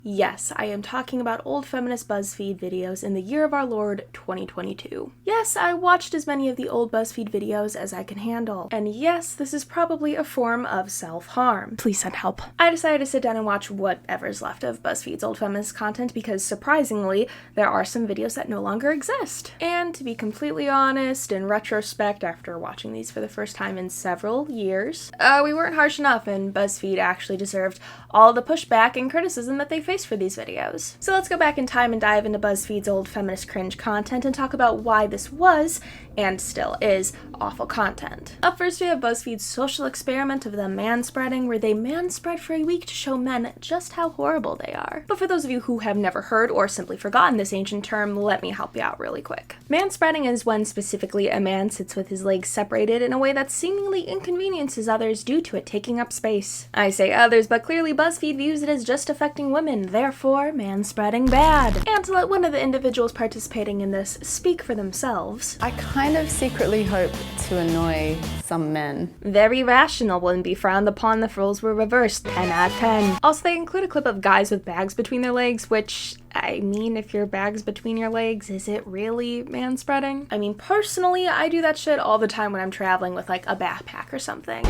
Yes, I am talking about old feminist Buzzfeed videos in the year of our Lord, 2022. Yes, I watched as many of the old Buzzfeed videos as I can handle. And yes, this is probably a form of self-harm. Please send help. I decided to sit down and watch whatever's left of Buzzfeed's old feminist content because, surprisingly, there are some videos that no longer exist. And to be completely honest, in retrospect, after watching these for the first time in several years, we weren't harsh enough, and Buzzfeed actually deserved all the pushback and criticism that they faced for these videos. So let's go back in time and dive into Buzzfeed's old feminist cringe content and talk about why this was, and still is, awful content. Up first, we have Buzzfeed's social experiment of them manspreading, where they manspread for a week to show men just how horrible they are. But for those of you who have never heard or simply forgotten this ancient term, let me help you out really quick. Manspreading is when specifically a man sits with his legs separated in a way that seemingly inconveniences others due to it taking up space. I say others, but clearly Buzzfeed views it as just affecting women, therefore manspreading bad. And to let one of the individuals participating in this speak for themselves, I kind of secretly hope to annoy some men. Very rational, wouldn't be frowned upon if roles were reversed, 10 out of 10. Also, they include a clip of guys with bags between their legs, which, I mean, if your bag's between your legs, is it really manspreading? I mean, personally, I do that shit all the time when I'm traveling with like a backpack or something.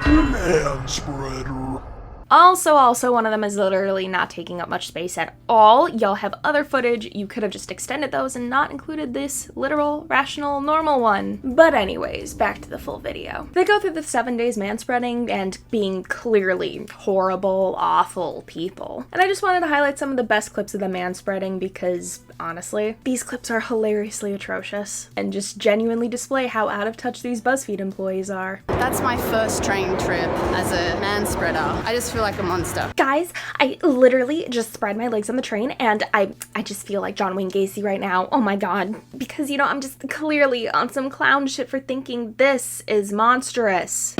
Manspreader. Also, one of them is literally not taking up much space at all. Y'all have other footage. You could have just extended those and not included this literal, rational, normal one. But anyways, back to the full video. They go through the 7 days manspreading and being clearly horrible, awful people. And I just wanted to highlight some of the best clips of the manspreading because, honestly, these clips are hilariously atrocious and just genuinely display how out of touch these Buzzfeed employees are. That's my first train trip as a manspreader. I just feel like a monster. Guys, I literally just spread my legs on the train and I just feel like John Wayne Gacy right now. Oh my god. Because, you know, I'm just clearly on some clown shit for thinking this is monstrous.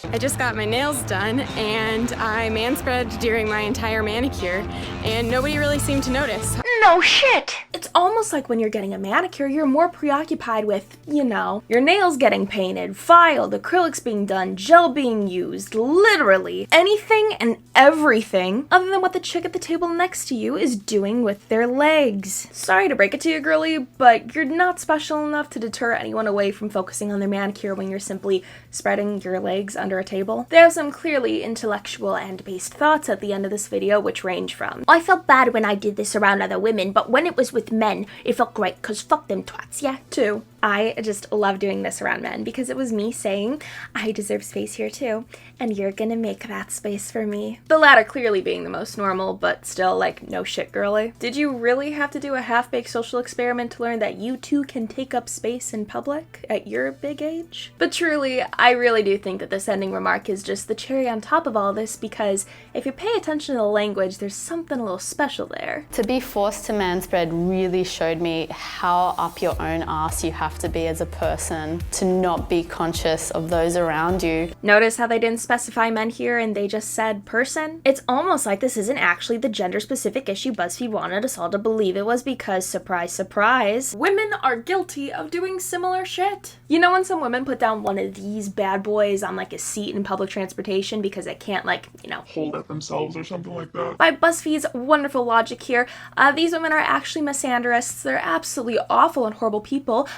I just got my nails done and I manspread during my entire manicure and nobody really seemed to notice. No shit! It's almost like when you're getting a manicure, you're more preoccupied with, you know, your nails getting painted, filed, acrylics being done, gel being used, literally anything and everything other than what the chick at the table next to you is doing with their legs. Sorry to break it to you, girly, but you're not special enough to deter anyone away from focusing on their manicure when you're simply spreading your legs under a table. There are some clearly intellectual and based thoughts at the end of this video which range from, I felt bad when I did this around other women, but when it was with men, it felt great cause fuck them twats, yeah? To, I just love doing this around men because it was me saying, I deserve space here too, and you're gonna make that space for me. The latter clearly being the most normal, but still like, no shit girly. Did you really have to do a half-baked social experiment to learn that you too can take up space in public at your big age? But truly, I really do think that this ending remark is just the cherry on top of all this because if you pay attention to the language, there's something a little special there. To be forced to manspread really showed me how up your own ass you have to be as a person to not be conscious of those around you. Notice how they didn't specify men here and they just said person? It's almost like this isn't actually the gender-specific issue BuzzFeed wanted us all to believe it was because, surprise, surprise, women are guilty of doing similar shit. You know when some women put down one of these bad boys on like a seat in public transportation because they can't like, you know, Hold at themselves or something like that. by BuzzFeed's wonderful logic here, these women are actually misandrists. They're absolutely awful and horrible people.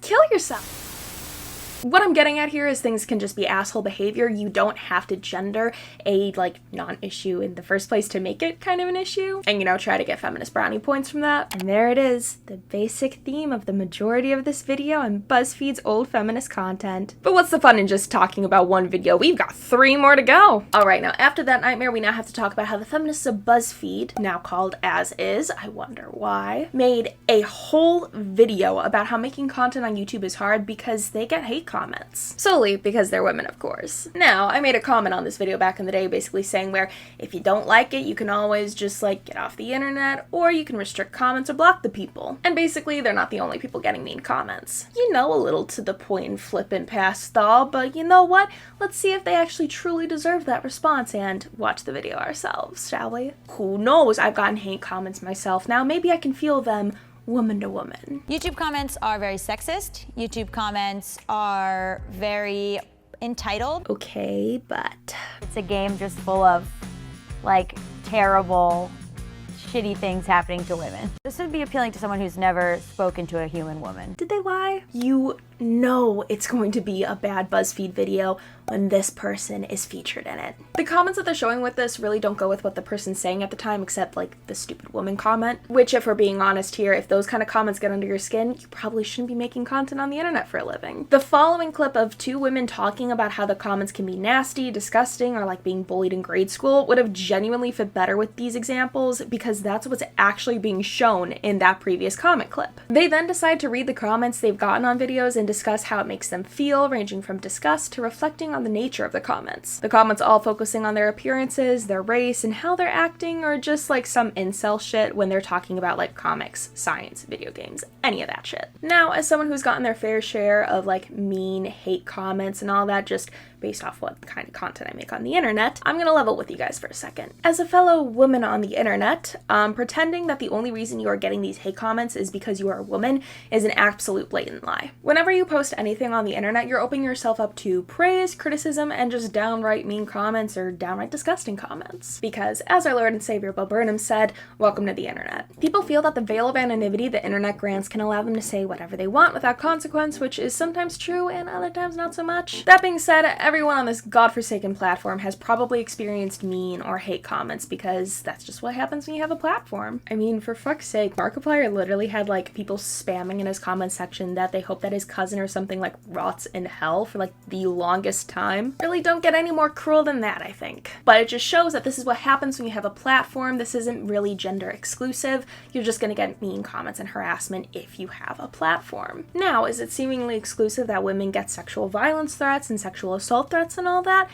Kill yourself. What I'm getting at here is things can just be asshole behavior. You don't have to gender a, like, non-issue in the first place to make it kind of an issue. And, you know, try to get feminist brownie points from that. And there it is, the basic theme of the majority of this video and BuzzFeed's old feminist content. But what's the fun in just talking about one video? We've got 3 more to go. All right, now after that nightmare, we now have to talk about how the feminists of BuzzFeed, now called As Is, I wonder why, made a whole video about how making content on YouTube is hard because they get hate comments. Solely because they're women, of course. Now, I made a comment on this video back in the day basically saying where if you don't like it, you can always just like get off the internet or you can restrict comments or block the people. And basically, they're not the only people getting mean comments. You know, a little to the point and flippant past all, but you know what? Let's see if they actually truly deserve that response and watch the video ourselves, shall we? Who knows? I've gotten hate comments myself. Now, maybe I can feel them woman to woman. YouTube comments are very sexist. YouTube comments are very entitled. Okay, but It's a game just full of like terrible, shitty things happening to women. This would be appealing to someone who's never spoken to a human woman. Did they lie? You know it's going to be a bad BuzzFeed video when this person is featured in it. The comments that they're showing with this really don't go with what the person's saying at the time, except like the stupid woman comment, which, if we're being honest here, if those kind of comments get under your skin, you probably shouldn't be making content on the internet for a living. The following clip of two women talking about how the comments can be nasty, disgusting, or like being bullied in grade school would have genuinely fit better with these examples, because that's what's actually being shown in that previous comment clip. They then decide to read the comments they've gotten on videos and discuss how it makes them feel, ranging from disgust to reflecting on the nature of the comments. The comments all focusing on their appearances, their race, and how they're acting, or just like some incel shit when they're talking about like comics, science, video games, any of that shit. Now, as someone who's gotten their fair share of like mean hate comments and all that, just based off what kind of content I make on the internet, I'm gonna level with you guys for a second. As a fellow woman on the internet, pretending that the only reason you are getting these hate comments is because you are a woman is an absolute blatant lie. Whenever you post anything on the internet, you're opening yourself up to praise, criticism, and just downright mean comments or downright disgusting comments. Because, as our Lord and Savior Bo Burnham said, welcome to the internet. People feel that the veil of anonymity the internet grants can allow them to say whatever they want without consequence, which is sometimes true and other times not so much. That being said, everyone on this godforsaken platform has probably experienced mean or hate comments, because that's just what happens when you have a platform. I mean, for fuck's sake, Markiplier literally had like people spamming in his comment section that they hope that his cousin or something like rots in hell for like the longest time. Really don't get any more cruel than that, I think. But it just shows that this is what happens when you have a platform. This isn't really gender exclusive. You're just gonna get mean comments and harassment if you have a platform. Now, is it seemingly exclusive that women get sexual violence threats and sexual assault threats and all that?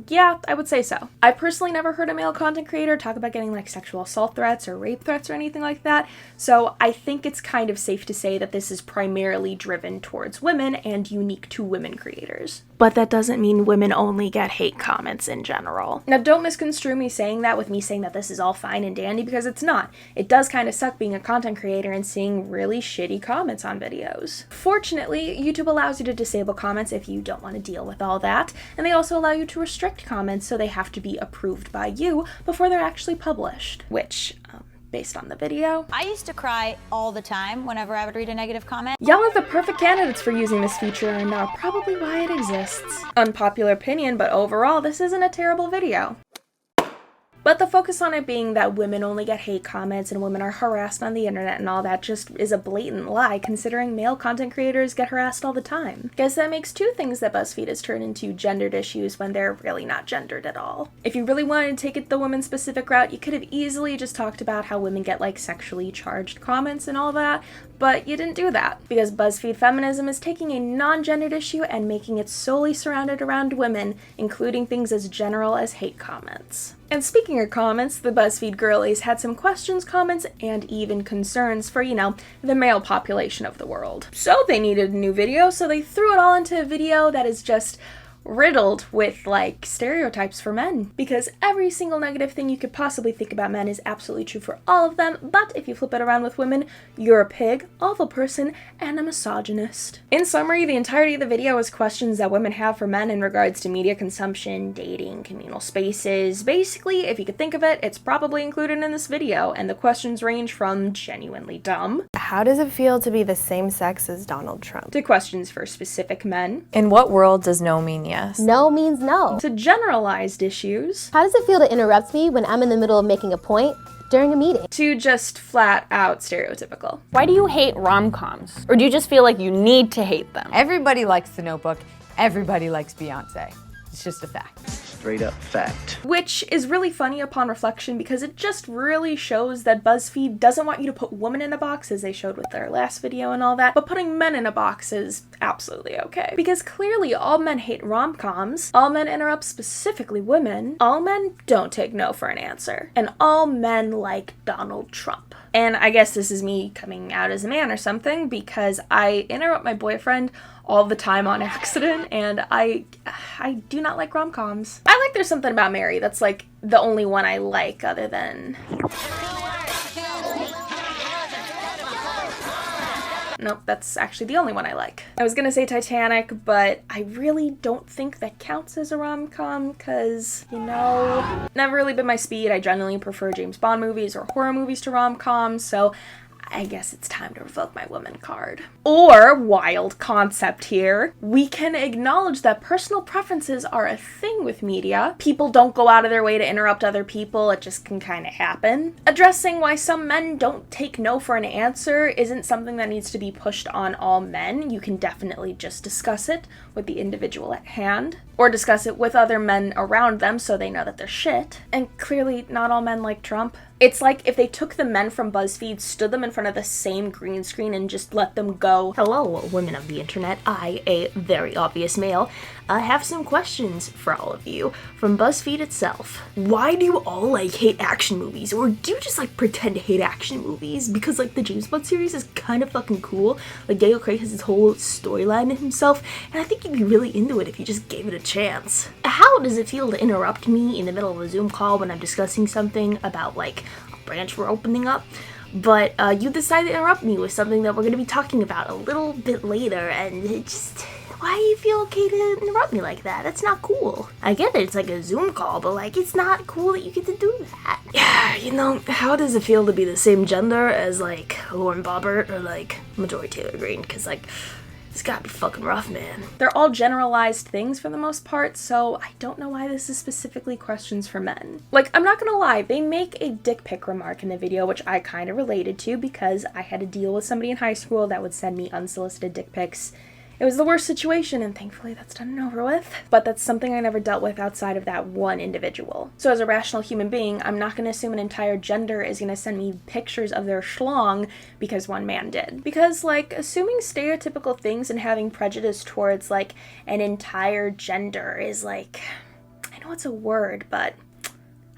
Yeah, I would say so. I personally never heard a male content creator talk about getting like sexual assault threats or rape threats or anything like that, so I think it's kind of safe to say that this is primarily driven towards women and unique to women creators. But that doesn't mean women only get hate comments in general. Now, don't misconstrue me saying that with me saying that this is all fine and dandy, because it's not. It does kind of suck being a content creator and seeing really shitty comments on videos. Fortunately, YouTube allows you to disable comments if you don't want to deal with all that, and they also allow you to restrict comments, so they have to be approved by you before they're actually published, which, based on the video, I used to cry all the time whenever I would read a negative comment. y'all are the perfect candidates for using this feature and are probably why it exists. Unpopular opinion, but overall, this isn't a terrible video. But the focus on it being that women only get hate comments and women are harassed on the internet and all that just is a blatant lie, considering male content creators get harassed all the time. Guess that makes two things that BuzzFeed has turned into gendered issues when they're really not gendered at all. If you really wanted to take it the women-specific route, you could have easily just talked about how women get like sexually charged comments and all that, but you didn't do that, because BuzzFeed Feminism is taking a non-gendered issue and making it solely surrounded around women, including things as general as hate comments. And speaking of comments, the BuzzFeed girlies had some questions, comments, and even concerns for, the male population of the world. So they needed a new video, so they threw it all into a video that is just riddled with, like, stereotypes for men. Because every single negative thing you could possibly think about men is absolutely true for all of them, but if you flip it around with women, you're a pig, awful person, and a misogynist. In summary, the entirety of the video is questions that women have for men in regards to media consumption, dating, communal spaces. Basically, if you could think of it, it's probably included in this video, and the questions range from genuinely dumb, how does it feel to be the same sex as Donald Trump? to questions for specific men, In what world does no mean yes? No means no. to generalized issues, How does it feel to interrupt me when I'm in the middle of making a point during a meeting? to just flat out stereotypical. Why do you hate rom-coms? Or do you just feel like you need to hate them? Everybody likes The Notebook. Everybody likes Beyonce. It's just a fact. Straight up fact. Which is really funny upon reflection, because it just really shows that BuzzFeed doesn't want you to put women in a box, as they showed with their last video and all that, but putting men in a box is absolutely okay. Because clearly all men hate rom-coms, all men interrupt specifically women, all men don't take no for an answer, and all men like Donald Trump. And I guess this is me coming out as a man or something, because I interrupt my boyfriend all the time on accident, and I do not like rom-coms. I like There's Something About Mary. That's like the only one I like other than... Nope, that's actually the only one I like. I was gonna say Titanic, but I really don't think that counts as a rom-com, cause, you know, never really been my speed. I generally prefer James Bond movies or horror movies to rom-coms, so I guess it's time to revoke my woman card. Or, wild concept here, we can acknowledge that personal preferences are a thing with media. People don't go out of their way to interrupt other people, it just can kind of happen. Addressing why some men don't take no for an answer isn't something that needs to be pushed on all men. You can definitely just discuss it with the individual at hand, or discuss it with other men around them so they know that they're shit. And clearly, not all men like Trump. It's like if they took the men from Buzzfeed, stood them in front of the same green screen, and just let them go, "Hello, women of the internet. I, a very obvious male, have some questions for all of you from Buzzfeed itself. Why do you all hate action movies? Or do you just pretend to hate action movies? Because the James Bond series is kind of fucking cool. Daniel Craig has his whole storyline in himself, and I think you'd be really into it if you just gave it a chance. How does it feel to interrupt me in the middle of a Zoom call when I'm discussing something about a branch we're opening up? But you decide to interrupt me with something that we're going to be talking about a little bit later, and it just... Why do you feel okay to interrupt me like that? That's not cool. I get it, it's a Zoom call, but it's not cool that you get to do that. Yeah, you know, how does it feel to be the same gender as Lauren Boebert or Marjorie Taylor Greene? Because it's gotta be fucking rough, man. They're all generalized things for the most part, so I don't know why this is specifically questions for men. I'm not gonna lie, they make a dick pic remark in the video, which I kind of related to because I had to deal with somebody in high school that would send me unsolicited dick pics. It was the worst situation, and thankfully that's done and over with. But that's something I never dealt with outside of that one individual. So as a rational human being, I'm not going to assume an entire gender is going to send me pictures of their schlong because one man did. Because, assuming stereotypical things and having prejudice towards, an entire gender is, I know it's a word, but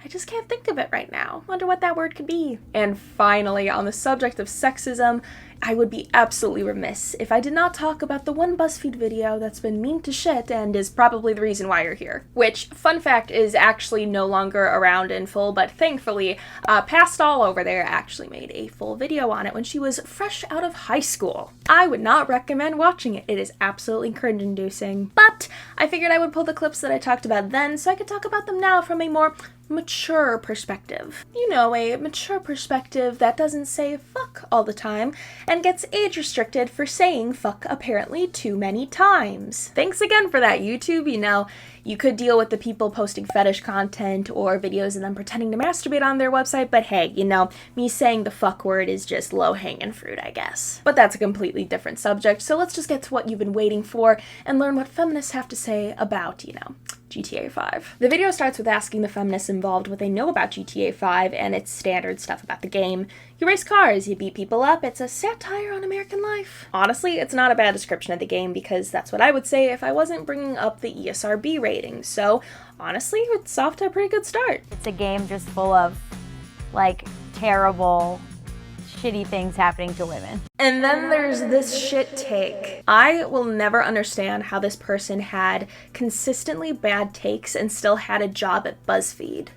I just can't think of it right now. Wonder what that word could be. And finally, on the subject of sexism, I would be absolutely remiss if I did not talk about the one Buzzfeed video that's been mean to shit and is probably the reason why you're here. Which, fun fact, is actually no longer around in full, but thankfully, Past All over there actually made a full video on it when she was fresh out of high school. I would not recommend watching it. It is absolutely cringe-inducing. But I figured I would pull the clips that I talked about then so I could talk about them now from a more mature perspective. You know, a mature perspective that doesn't say fuck all the time and gets age restricted for saying fuck apparently too many times. Thanks again for that, YouTube. You know, you could deal with the people posting fetish content or videos of them pretending to masturbate on their website, but hey, you know, me saying the fuck word is just low-hanging fruit, I guess. But that's a completely different subject, so let's just get to what you've been waiting for and learn what feminists have to say about, you know, GTA 5. The video starts with asking the feminists involved what they know about GTA 5 and its standard stuff about the game. You race cars, you beat people up, it's a satire on American life. Honestly, it's not a bad description of the game because that's what I would say if I wasn't bringing up the ESRB rating. So honestly, it's off to a pretty good start. It's a game just full of terrible, shitty things happening to women. And then there's this shit take. I will never understand how this person had consistently bad takes and still had a job at Buzzfeed.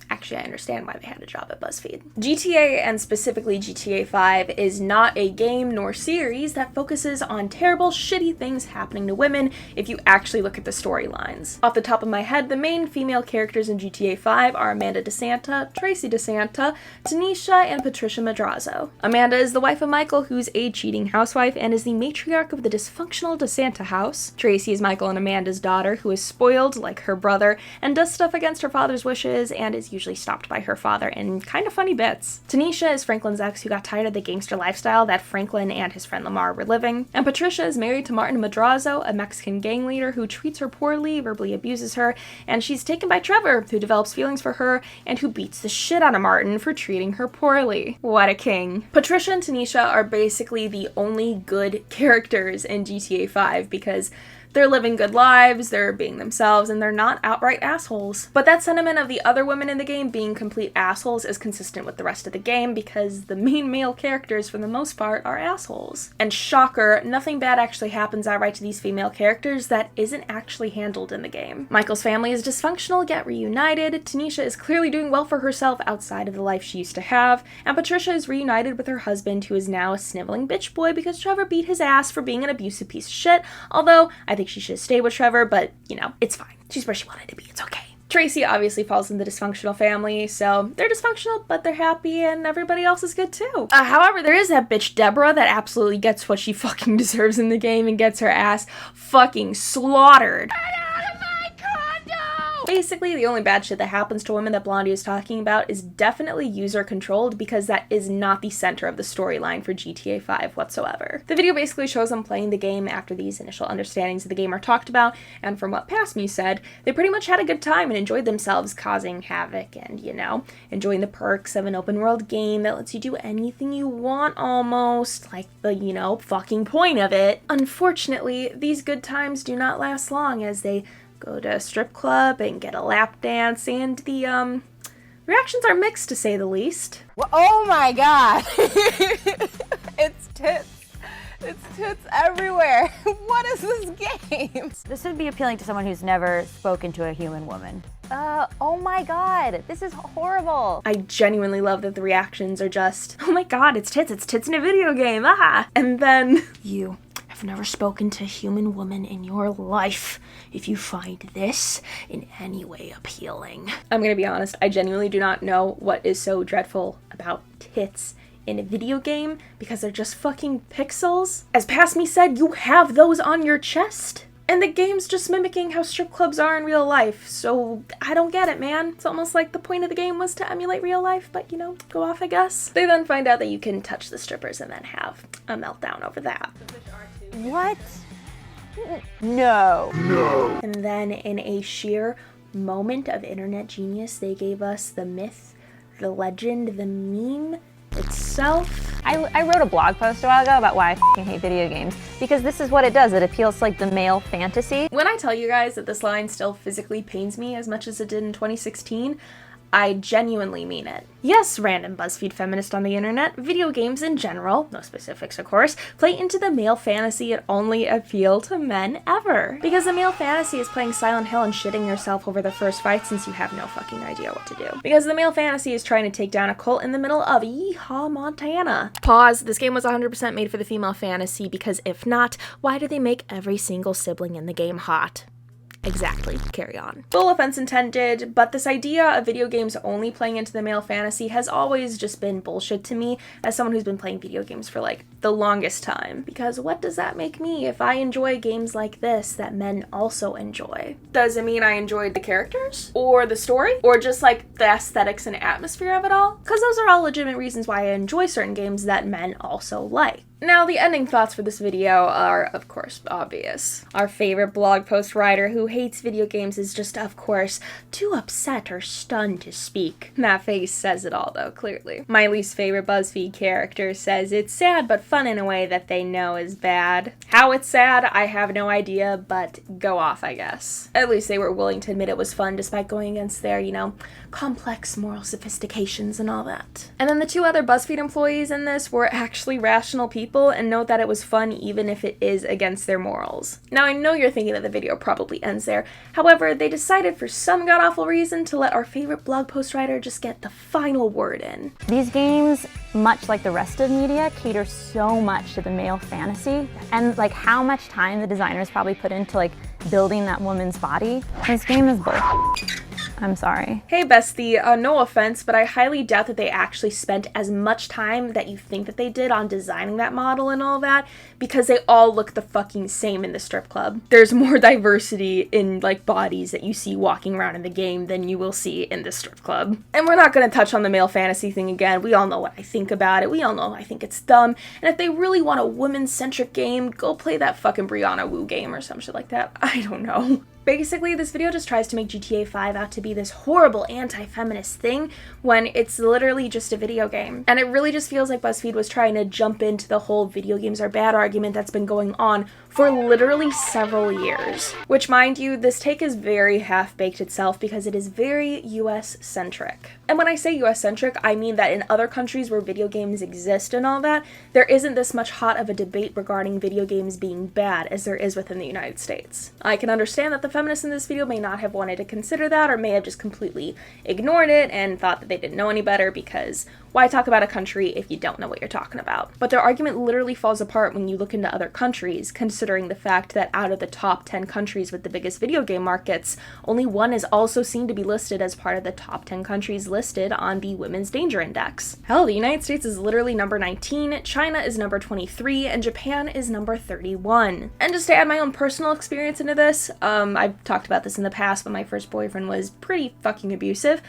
Actually, I understand why they had a job at Buzzfeed. GTA, and specifically GTA 5, is not a game nor series that focuses on terrible, shitty things happening to women if you actually look at the storylines. Off the top of my head, the main female characters in GTA 5 are Amanda DeSanta, Tracy DeSanta, Tanisha, and Patricia Madrazo. Amanda is the wife of Michael, who's a cheating housewife and is the matriarch of the dysfunctional DeSanta house. Tracy is Michael and Amanda's daughter, who is spoiled like her brother and does stuff against her father's wishes and is usually stopped by her father in kind of funny bits. Tanisha is Franklin's ex who got tired of the gangster lifestyle that Franklin and his friend Lamar were living. And Patricia is married to Martin Madrazo, a Mexican gang leader who treats her poorly, verbally abuses her, and she's taken by Trevor, who develops feelings for her and who beats the shit out of Martin for treating her poorly. What a king. Patricia and Tanisha are basically the only good characters in GTA 5 because They're living good lives, they're being themselves, and they're not outright assholes. But that sentiment of the other women in the game being complete assholes is consistent with the rest of the game because the main male characters, for the most part, are assholes. And shocker, nothing bad actually happens outright to these female characters that isn't actually handled in the game. Michael's family is dysfunctional yet reunited, Tanisha is clearly doing well for herself outside of the life she used to have, and Patricia is reunited with her husband, who is now a sniveling bitch boy because Trevor beat his ass for being an abusive piece of shit, although I think she should have stayed with Trevor, but, you know, it's fine. She's where she wanted to be, it's okay. Tracy obviously falls in the dysfunctional family, so they're dysfunctional, but they're happy, and everybody else is good too. However, there is that bitch Deborah that absolutely gets what she fucking deserves in the game and gets her ass fucking slaughtered. Basically, the only bad shit that happens to women that Blondie is talking about is definitely user-controlled because that is not the center of the storyline for GTA 5 whatsoever. The video basically shows them playing the game after these initial understandings of the game are talked about, and from what Past Me said, they pretty much had a good time and enjoyed themselves causing havoc and, you know, enjoying the perks of an open-world game that lets you do anything you want almost, like the, you know, fucking point of it. Unfortunately, these good times do not last long as they go to a strip club and get a lap dance, and the reactions are mixed to say the least. Well, oh my god! It's tits. It's tits everywhere. What is this game? This would be appealing to someone who's never spoken to a human woman. Oh my god, this is horrible. I genuinely love that the reactions are just, oh my god, it's tits in a video game, ah! And then, you have never spoken to a human woman in your life if you find this in any way appealing. I'm gonna be honest, I genuinely do not know what is so dreadful about tits in a video game because they're just fucking pixels. As Past Me said, you have those on your chest. And the game's just mimicking how strip clubs are in real life, so I don't get it, man. It's almost like the point of the game was to emulate real life, but, you know, go off, I guess. They then find out that you can touch the strippers and then have a meltdown over that. What? No. No. And then in a sheer moment of internet genius, they gave us the myth, the legend, the meme itself. I wrote a blog post a while ago about why I f***ing hate video games, because this is what it does. It appeals to like the male fantasy. When I tell you guys that this line still physically pains me as much as it did in 2016, I genuinely mean it. Yes, random BuzzFeed feminist on the internet, video games in general, no specifics of course, play into the male fantasy and only appeal to men ever. Because the male fantasy is playing Silent Hill and shitting yourself over the first fight since you have no fucking idea what to do. Because the male fantasy is trying to take down a cult in the middle of Yeehaw, Montana. Pause, this game was 100% made for the female fantasy because if not, why do they make every single sibling in the game hot? Exactly. Carry on. Full offense intended, but this idea of video games only playing into the male fantasy has always just been bullshit to me as someone who's been playing video games for like the longest time. Because what does that make me if I enjoy games like this that men also enjoy? Does it mean I enjoyed the characters? Or the story? Or just like the aesthetics and atmosphere of it all? Because those are all legitimate reasons why I enjoy certain games that men also like. Now, the ending thoughts for this video are, of course, obvious. Our favorite blog post writer who hates video games is just, of course, too upset or stunned to speak. That face says it all, though, clearly. My least favorite BuzzFeed character says it's sad but fun in a way that they know is bad. How it's sad, I have no idea, but go off, I guess. At least they were willing to admit it was fun despite going against their, you know, complex moral sophistications and all that. And then the two other BuzzFeed employees in this were actually rational people and note that it was fun even if it is against their morals. Now I know you're thinking that the video probably ends there, however they decided for some god-awful reason to let our favorite blog post writer just get the final word in. These games, much like the rest of media, cater so much to the male fantasy, and like how much time the designers probably put into like building that woman's body. This game is bull. I'm sorry. Hey bestie, no offense, but I highly doubt that they actually spent as much time that you think that they did on designing that model and all that, because they all look the fucking same in the strip club. There's more diversity in like bodies that you see walking around in the game than you will see in the strip club. And we're not gonna touch on the male fantasy thing again. We all know what I think about it. We all know I think it's dumb. And if they really want a woman-centric game, go play that fucking Brianna Wu game or some shit like that. I don't know. Basically, this video just tries to make GTA 5 out to be this horrible anti-feminist thing when it's literally just a video game. And it really just feels like BuzzFeed was trying to jump into the whole video games are bad argument that's been going on for literally several years. Which, mind you, this take is very half-baked itself because it is very US-centric. And when I say US-centric, I mean that in other countries where video games exist and all that, there isn't this much hot of a debate regarding video games being bad as there is within the United States. I can understand that the feminists in this video may not have wanted to consider that, or may have just completely ignored it and thought that they didn't know any better, because why talk about a country if you don't know what you're talking about? But their argument literally falls apart when you look into other countries, considering the fact that out of the top 10 countries with the biggest video game markets, only one is also seen to be listed as part of the top 10 countries listed on the Women's Danger Index. Hell, the United States is literally number 19, China is number 23, and Japan is number 31. And just to add my own personal experience into this, I've talked about this in the past, but my first boyfriend was pretty fucking abusive.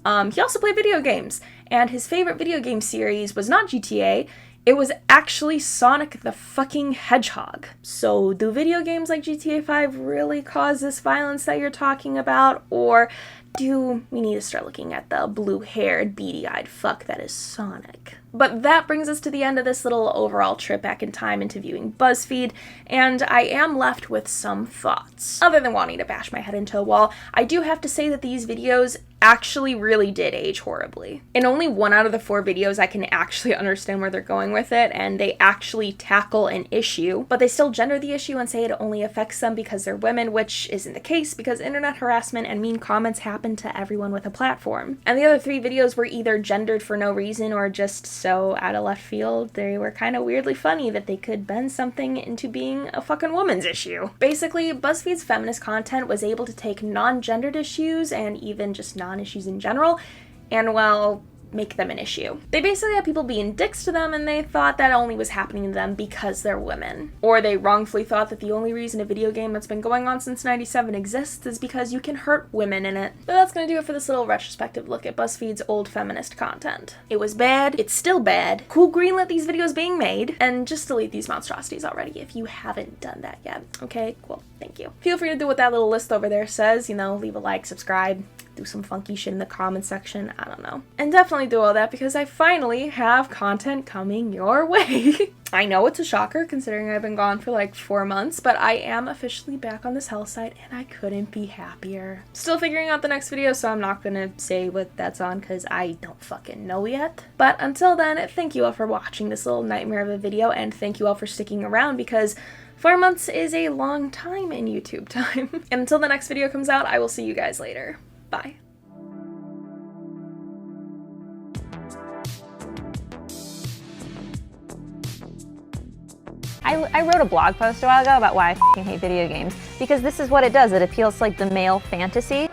He also played video games, and his favorite video game series was not GTA, it was actually Sonic the fucking Hedgehog. So do video games like GTA 5 really cause this violence that you're talking about, or do we need to start looking at the blue-haired, beady-eyed fuck that is Sonic? But that brings us to the end of this little overall trip back in time into viewing Buzzfeed, and I am left with some thoughts. Other than wanting to bash my head into a wall, I do have to say that these videos actually really did age horribly. In only 1 out of the 4 videos I can actually understand where they're going with it, and they actually tackle an issue, but they still gender the issue and say it only affects them because they're women, which isn't the case because internet harassment and mean comments happen to everyone with a platform. And the other 3 videos were either gendered for no reason or just so out of left field. They were kind of weirdly funny that they could bend something into being a fucking woman's issue. Basically, BuzzFeed's feminist content was able to take non-gendered issues and even just non-issues in general and, well, make them an issue. They basically had people being dicks to them, and they thought that only was happening to them because they're women. Or they wrongfully thought that the only reason a video game that's been going on since '97 exists is because you can hurt women in it. But that's gonna do it for this little retrospective look at BuzzFeed's old feminist content. It was bad, it's still bad. Who greenlit these videos being made? And just delete these monstrosities already if you haven't done that yet. Okay, cool, thank you. Feel free to do what that little list over there says, you know, leave a like, subscribe, do some funky shit in the comment section, I don't know. And definitely do all that because I finally have content coming your way. I know it's a shocker considering I've been gone for like 4 months, but I am officially back on this hell site and I couldn't be happier. Still figuring out the next video, so I'm not gonna say what that's on because I don't fucking know yet. But until then, thank you all for watching this little nightmare of a video, and thank you all for sticking around because 4 months is a long time in YouTube time. And until the next video comes out, I will see you guys later. Bye. I wrote a blog post a while ago about why I f***ing hate video games, because this is what it does. It appeals to like the male fantasy.